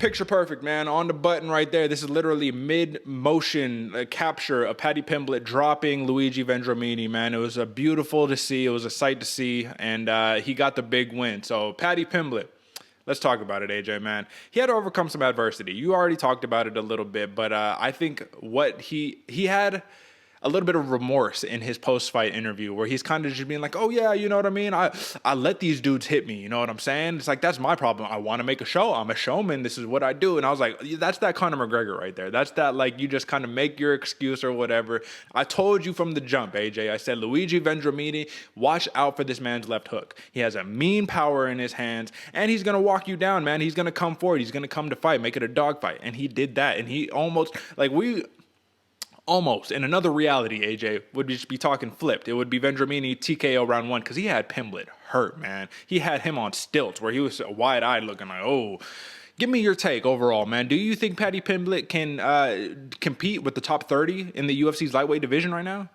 Picture perfect, man. On the button right there. This is literally mid-motion capture of Paddy Pimblett dropping Luigi Vendramini, man. It was beautiful to see. It was a sight to see, and he got the big win. So Paddy Pimblett, let's talk about it, AJ, man. He had to overcome some adversity. You already talked about it a little bit, but I think what he had a little bit of remorse in his post-fight interview where he's kind of just being like, oh yeah, you know what I mean? I let these dudes hit me, you know what I'm saying? It's like, that's my problem. I want to make a show. I'm a showman. This is what I do. And I was like, that's that Conor McGregor right there. That's that, like, you just kind of make your excuse or whatever. I told you from the jump, AJ. I said, Luigi Vendramini, watch out for this man's left hook. He has a mean power in his hands, and he's going to walk you down, man. He's going to come forward. He's going to come to fight, make it a dog fight. And he did that. And he almost, in another reality, AJ, would just be talking flipped. It would be Vendramini TKO round 1 because he had Pimblett hurt, man. He had him on stilts where he was wide-eyed looking like, oh. Give me your take overall, man. Do you think Paddy Pimblett can compete with the top 30 in the UFC's lightweight division right now?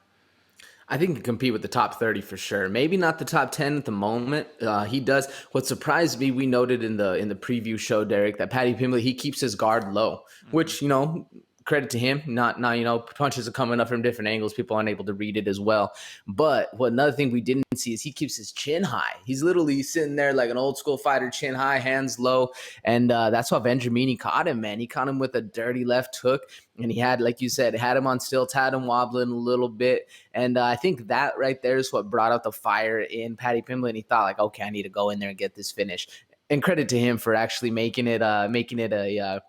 I think he can compete with the top 30 for sure. Maybe not the top 10 at the moment. He does. What surprised me, we noted in the preview show, Derek, that Paddy Pimblett, he keeps his guard low, which, credit to him. Not punches are coming up from different angles. People aren't able to read it as well. But another thing we didn't see is he keeps his chin high. He's literally sitting there like an old school fighter, chin high, hands low. And that's why Vendramini caught him, man. He caught him with a dirty left hook. And he had, like you said, had him on stilts, had him wobbling a little bit. And I think that right there is what brought out the fire in Paddy Pimblett. And he thought like, okay, I need to go in there and get this finish. And credit to him for actually making it a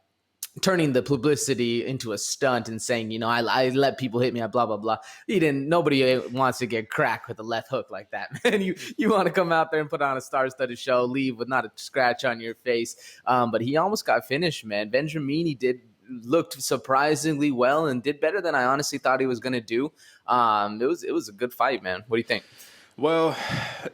turning the publicity into a stunt and saying, I let people hit me, blah, blah, blah. Nobody wants to get cracked with a left hook like that, man. You want to come out there and put on a star-studded show, leave with not a scratch on your face. But he almost got finished, man. Vendramini looked surprisingly well and did better than I honestly thought he was going to do. It was a good fight, man. What do you think? Well,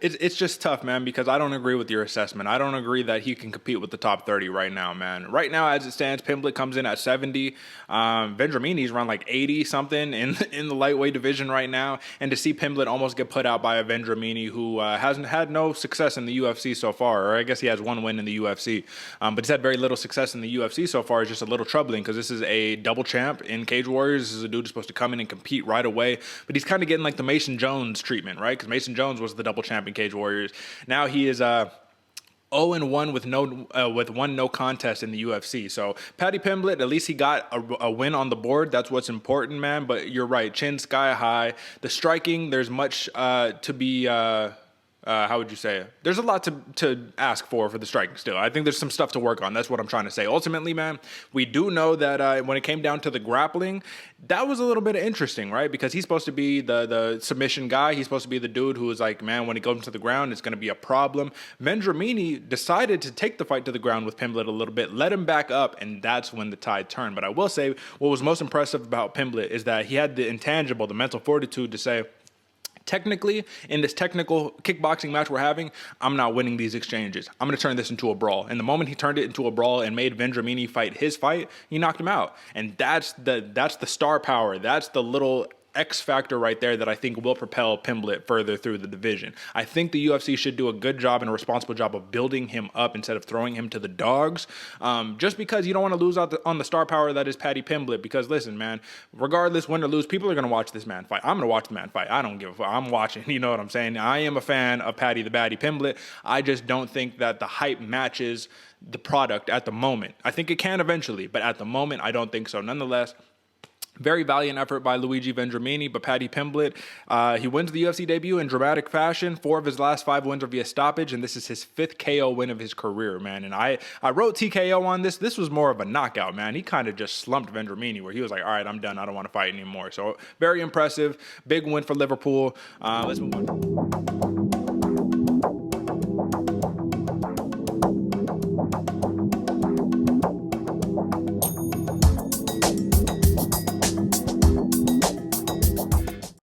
it's just tough, man, because I don't agree with your assessment. I don't agree that he can compete with the top 30 right now, man. Right now, as it stands, Pimblett comes in at 70. Vendramini's around like 80-something in the lightweight division right now. And to see Pimblett almost get put out by a Vendramini who hasn't had no success in the UFC so far, or I guess he has one win in the UFC, but he's had very little success in the UFC so far, is just a little troubling because this is a double champ in Cage Warriors. This is a dude who's supposed to come in and compete right away, but he's kind of getting like the Mason Jones treatment, right? Because Mason Jones was the double champ in Cage Warriors. Now he is 0-1 with one no contest in the UFC. So Paddy Pimblett, at least he got a win on the board. That's what's important, man. But you're right, chin sky high. The striking, there's much to be. How would you say it? There's a lot to ask for the striking still. I think there's some stuff to work on. That's what I'm trying to say. Ultimately, man, we do know that when it came down to the grappling, that was a little bit interesting, right? Because he's supposed to be the submission guy. He's supposed to be the dude who is like, man, when he goes to the ground, it's going to be a problem. Vendramini decided to take the fight to the ground with Pimblett a little bit, let him back up, and that's when the tide turned. But I will say what was most impressive about Pimblett is that he had the intangible, the mental fortitude to say, technically, in this technical kickboxing match we're having, I'm not winning these exchanges. I'm going to turn this into a brawl. And the moment he turned it into a brawl and made Vendramini fight his fight, he knocked him out. And that's the star power. That's the little X factor right there that I think will propel Pimblett further through the division. I think the UFC should do a good job and a responsible job of building him up instead of throwing him to the dogs. Just because you don't want to lose out on the star power that is Paddy Pimblett. Because listen, man, regardless win or lose, people are going to watch this man fight. I'm going to watch the man fight. I don't give a fuck. I'm watching. You know what I'm saying? I am a fan of Paddy the Baddy Pimblett. I just don't think that the hype matches the product at the moment. I think it can eventually, but at the moment, I don't think so. Nonetheless, very valiant effort by Luigi Vendramini, but Paddy Pimblett, he wins the UFC debut in dramatic fashion. 4 of his last 5 wins are via stoppage, and this is his 5th KO win of his career, man. And I wrote TKO on this. This was more of a knockout, man. He kind of just slumped Vendramini, where he was like, all right, I'm done. I don't want to fight anymore. So very impressive. Big win for Liverpool. Let's move on.